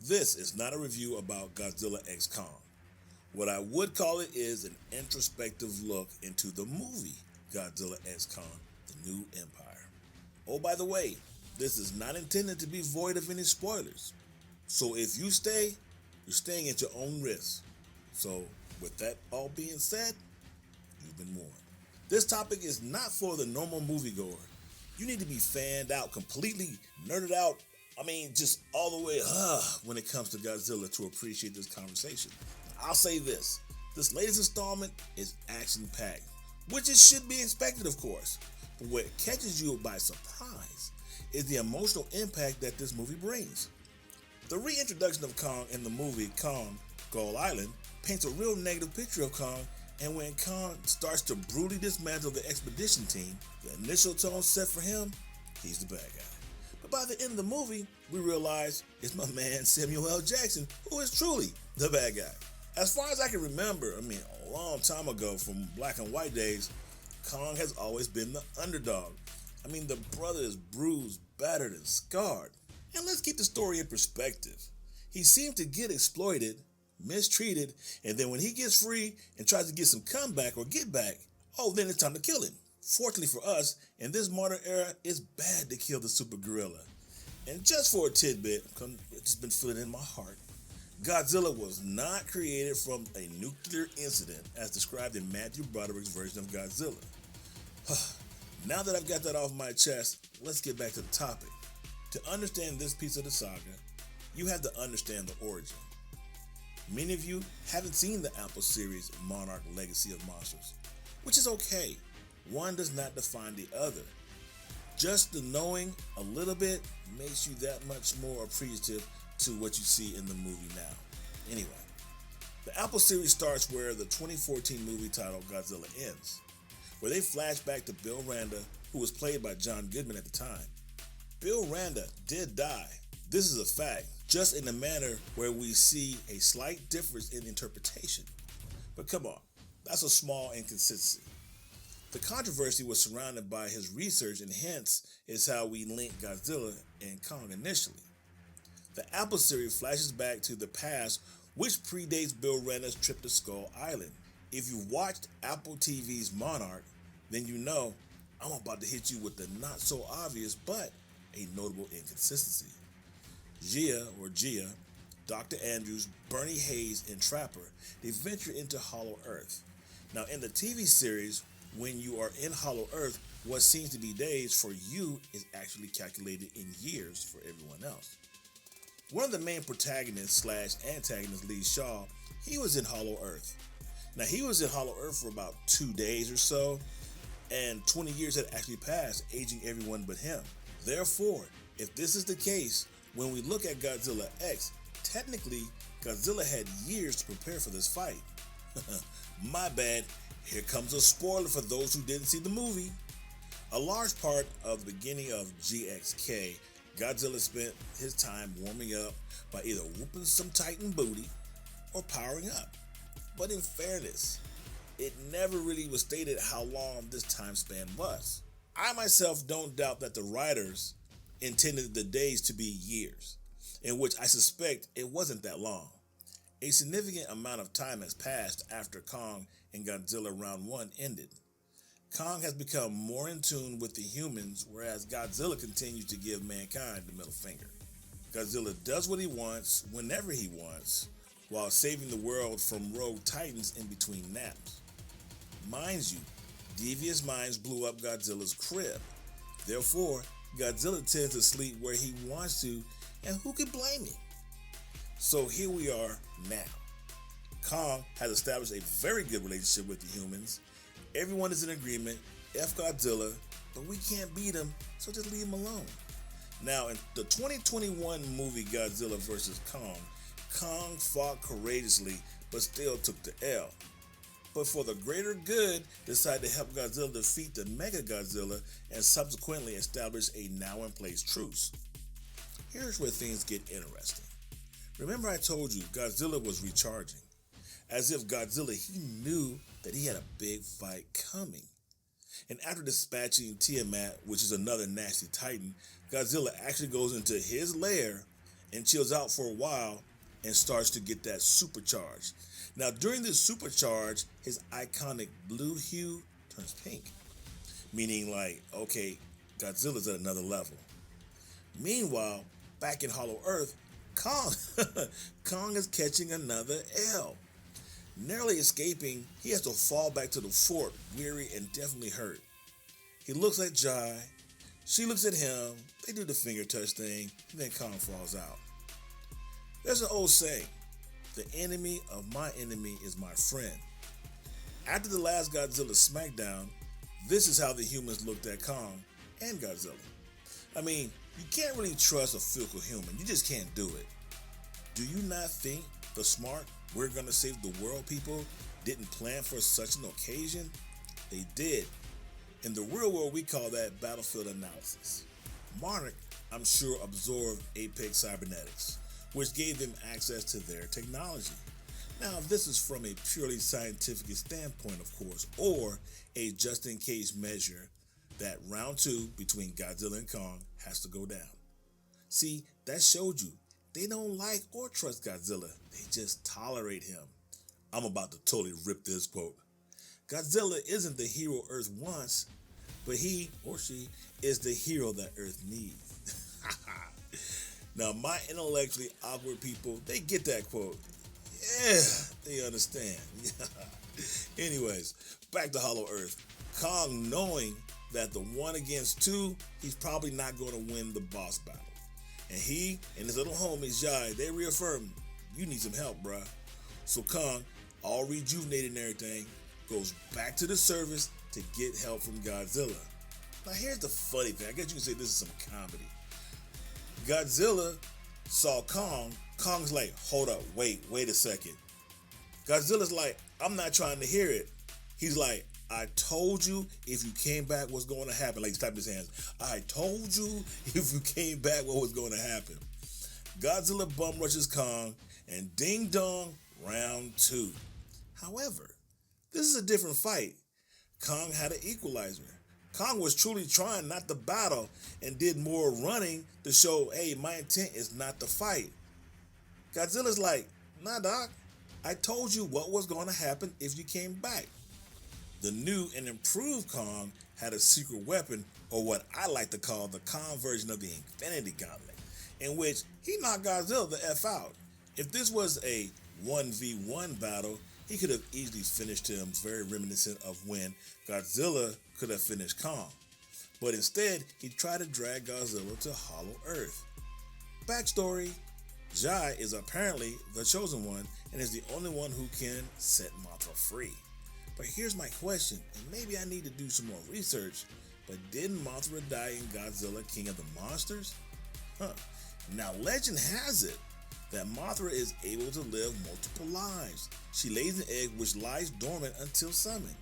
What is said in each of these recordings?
This is not a review about Godzilla X Kong. What I would call it is an introspective look into the movie Godzilla X Kong, The New Empire. Oh, by the way, this is not intended to be void of any spoilers. So if you stay, you're staying at your own risk. So, with that all being said, you've been warned. This topic is not for the normal moviegoer. You need to be fanned out, completely nerded out. Just all the way when it comes to Godzilla to appreciate this conversation. I'll say this latest installment is action-packed, which it should be expected, of course. But what catches you by surprise is the emotional impact that this movie brings. The reintroduction of Kong in the movie Kong, Skull Island paints a real negative picture of Kong, and when Kong starts to brutally dismantle the expedition team, the initial tone set for him, he's the bad guy. But by the end of the movie, we realize it's my man Samuel L. Jackson who is truly the bad guy. As far as I can remember, a long time ago from black and white days, Kong has always been the underdog. The brother is bruised, battered, and scarred. And let's keep the story in perspective. He seemed to get exploited, mistreated, and then when he gets free and tries to get some comeback or get back, then it's time to kill him. Fortunately for us, in this modern era, it's bad to kill the super gorilla. And just for a tidbit, it's been feeling in my heart, Godzilla was not created from a nuclear incident as described in Matthew Broderick's version of Godzilla. Now that I've got that off my chest, let's get back to the topic. To understand this piece of the saga, you have to understand the origin. Many of you haven't seen the Apple series Monarch Legacy of Monsters, which is okay. One does not define the other. Just the knowing a little bit makes you that much more appreciative to what you see in the movie now. Anyway, the Apple series starts where the 2014 movie titled Godzilla ends, where they flash back to Bill Randa, who was played by John Goodman at the time. Bill Randa did die. This is a fact, just in a manner where we see a slight difference in interpretation. But come on, that's a small inconsistency. The controversy was surrounded by his research, and hence is how we link Godzilla and Kong initially. The Apple series flashes back to the past, which predates Bill Randa's trip to Skull Island. If you watched Apple TV's Monarch, then you know I'm about to hit you with the not so obvious but a notable inconsistency. Gia, Dr. Andrews, Bernie Hayes, and Trapper, they venture into Hollow Earth. Now in the TV series, when you are in Hollow Earth, what seems to be days for you is actually calculated in years for everyone else. One of the main protagonists / antagonists, Lee Shaw, he was in Hollow Earth. Now he was in Hollow Earth for about 2 days or so, and 20 years had actually passed, aging everyone but him. Therefore, if this is the case, when we look at Godzilla X, technically Godzilla had years to prepare for this fight. My bad. Here comes a spoiler for those who didn't see the movie. A large part of the beginning of GXK, Godzilla spent his time warming up by either whooping some Titan booty or powering up. But in fairness, it never really was stated how long this time span was. I myself don't doubt that the writers intended the days to be years, in which I suspect it wasn't that long. A significant amount of time has passed after Kong and Godzilla Round 1 ended. Kong has become more in tune with the humans, whereas Godzilla continues to give mankind the middle finger. Godzilla does what he wants, whenever he wants, while saving the world from rogue titans in between naps. Mind you, devious minds blew up Godzilla's crib. Therefore, Godzilla tends to sleep where he wants to, and who can blame him? So here we are now. Kong has established a very good relationship with the humans. Everyone is in agreement, F Godzilla, but we can't beat him, so just leave him alone. Now, in the 2021 movie Godzilla vs. Kong, Kong fought courageously, but still took the L. But for the greater good, decided to help Godzilla defeat the Mega Godzilla and subsequently establish a now-in-place truce. Here's where things get interesting. Remember I told you Godzilla was recharging, as if Godzilla, he knew that he had a big fight coming. And after dispatching Tiamat, which is another nasty titan, Godzilla actually goes into his lair and chills out for a while and starts to get that supercharge. Now, during this supercharge, his iconic blue hue turns pink, meaning like, okay, Godzilla's at another level. Meanwhile, back in Hollow Earth, Kong, Kong is catching another L. Narrowly escaping, he has to fall back to the fort, weary and definitely hurt. He looks at Jai, she looks at him, they do the finger touch thing, and then Kong falls out. There's an old saying, the enemy of my enemy is my friend. After the last Godzilla smackdown, this is how the humans looked at Kong and Godzilla. I mean, you can't really trust a fickle human, you just can't do it. Do you not think the smart, we're gonna save the world people didn't plan for such an occasion? They did. In the real world, we call that battlefield analysis. Monarch, I'm sure, absorbed Apex cybernetics, which gave them access to their technology. Now, this is from a purely scientific standpoint, of course, or a just-in-case measure that round 2 between Godzilla and Kong has to go down. See, that showed you they don't like or trust Godzilla, they just tolerate him. I'm about to totally rip this quote. Godzilla isn't the hero Earth wants, but he or she is the hero that Earth needs. Now, my intellectually awkward people, they get that quote. Yeah, they understand. Anyways, back to Hollow Earth. Kong, knowing that the 1 against 2, he's probably not going to win the boss battle. And he and his little homie, Jai, they reaffirm, you need some help, bruh. So Kong, all rejuvenated and everything, goes back to the surface to get help from Godzilla. Now here's the funny thing, I guess you can say this is some comedy. Godzilla saw Kong, Kong's like, hold up, wait a second. Godzilla's like, I'm not trying to hear it. He's like, I told you if you came back what's going to happen. Like he's typing his hands. I told you if you came back what was going to happen. Godzilla bum rushes Kong and ding dong, round 2. However, this is a different fight. Kong had an equalizer. Kong was truly trying not to battle and did more running to show, hey, my intent is not to fight. Godzilla's like, nah, doc, I told you what was going to happen if you came back. The new and improved Kong had a secret weapon, or what I like to call the Kong version of the Infinity Gauntlet, in which he knocked Godzilla the F out. If this was a 1v1 battle, he could have easily finished him, very reminiscent of when Godzilla could have finished Kong. But instead, he tried to drag Godzilla to Hollow Earth. Backstory, Jai is apparently the chosen one and is the only one who can set Mothra free. But here's my question, and maybe I need to do some more research, but didn't Mothra die in Godzilla King of the Monsters? Now legend has it that Mothra is able to live multiple lives. She lays an egg which lies dormant until summoned,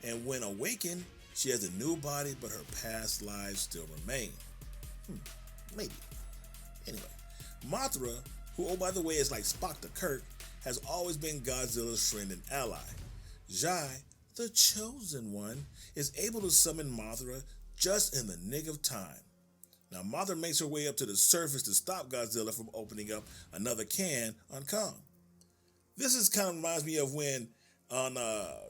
and when awakened, she has a new body but her past lives still remain. Maybe. Anyway, Mothra, who oh by the way is like Spock to Kirk, has always been Godzilla's friend and ally. Jai, the chosen one, is able to summon Mothra just in the nick of time. Now Mothra makes her way up to the surface to stop Godzilla from opening up another can on Kong. This is kind of reminds me of when on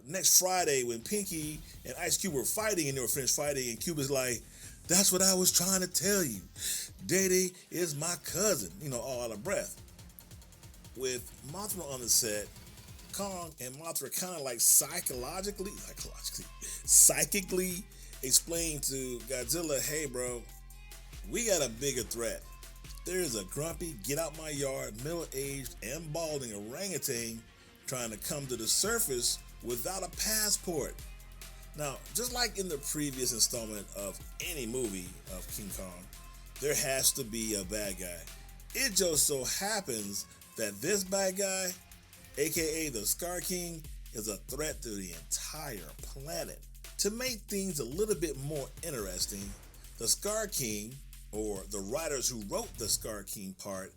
next Friday when Pinky and Ice Cube were fighting and they were finished fighting and Cube is like, that's what I was trying to tell you. Dede is my cousin, all out of breath. With Mothra on the set, Kong and Mothra kind of like psychically explain to Godzilla, hey bro, we got a bigger threat. There is a grumpy, get out my yard, middle-aged and balding orangutan trying to come to the surface without a passport. Now, just like in the previous installment of any movie of King Kong, there has to be a bad guy. It just so happens that this bad guy, aka the Scar King, is a threat to the entire planet. To make things a little bit more interesting, the Scar King, or the writers who wrote the Scar King part,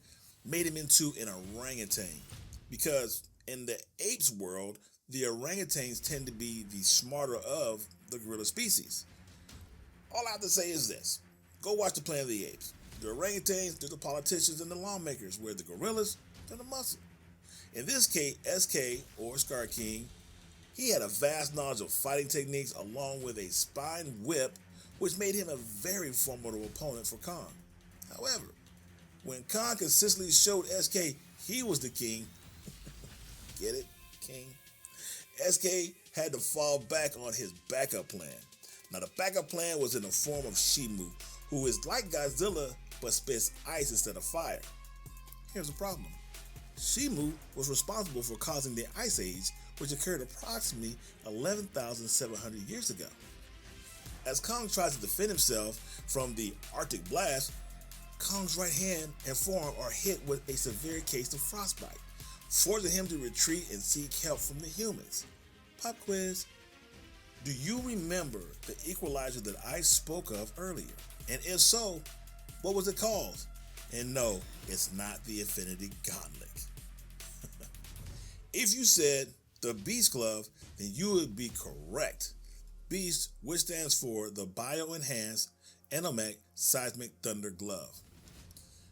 made him into an orangutan. Because in the apes world, the orangutans tend to be the smarter of the gorilla species. All I have to say is this. Go watch the Planet of the Apes. The orangutans, they're the politicians and the lawmakers, where the gorillas, they're the muscle. In this case, SK, or Scar King, he had a vast knowledge of fighting techniques along with a spine whip, which made him a very formidable opponent for Kong. However, when Kong consistently showed SK he was the king, get it, king? SK had to fall back on his backup plan. Now the backup plan was in the form of Shimu, who is like Godzilla but spits ice instead of fire. Here's the problem. Shimu was responsible for causing the Ice Age, which occurred approximately 11,700 years ago. As Kong tries to defend himself from the Arctic blast, Kong's right hand and forearm are hit with a severe case of frostbite, forcing him to retreat and seek help from the humans. Pop quiz. Do you remember the equalizer that I spoke of earlier? And if so, what was it called? And no, it's not the Infinity Gauntlet. If you said the Beast Glove, then you would be correct. Beast, which stands for the Bio-Enhanced Enomech Seismic Thunder Glove.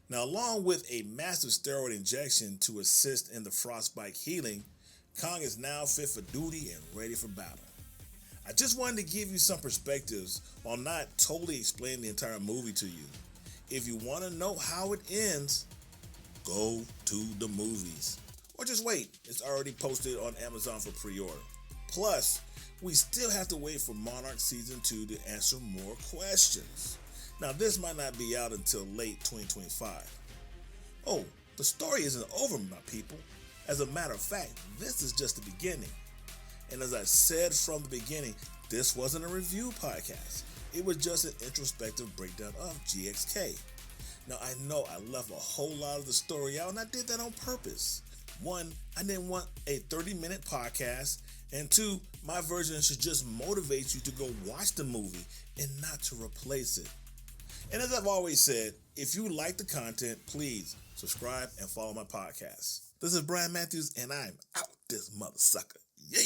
Now, along with a massive steroid injection to assist in the frostbite healing, Kong is now fit for duty and ready for battle. I just wanted to give you some perspectives while not totally explaining the entire movie to you. If you want to know how it ends, go to the movies. Or just wait, it's already posted on Amazon for pre-order. Plus, we still have to wait for Monarch Season 2 to answer more questions. Now, this might not be out until late 2025. Oh, the story isn't over, my people. As a matter of fact, this is just the beginning. And as I said from the beginning, this wasn't a review podcast. It was just an introspective breakdown of GXK. Now, I know I left a whole lot of the story out, and I did that on purpose. One, I didn't want a 30-minute podcast, and two, my version should just motivate you to go watch the movie and not to replace it. And as I've always said, if you like the content, please subscribe and follow my podcast. This is Bryan Matthews, and I'm out this mother sucker. Yeah.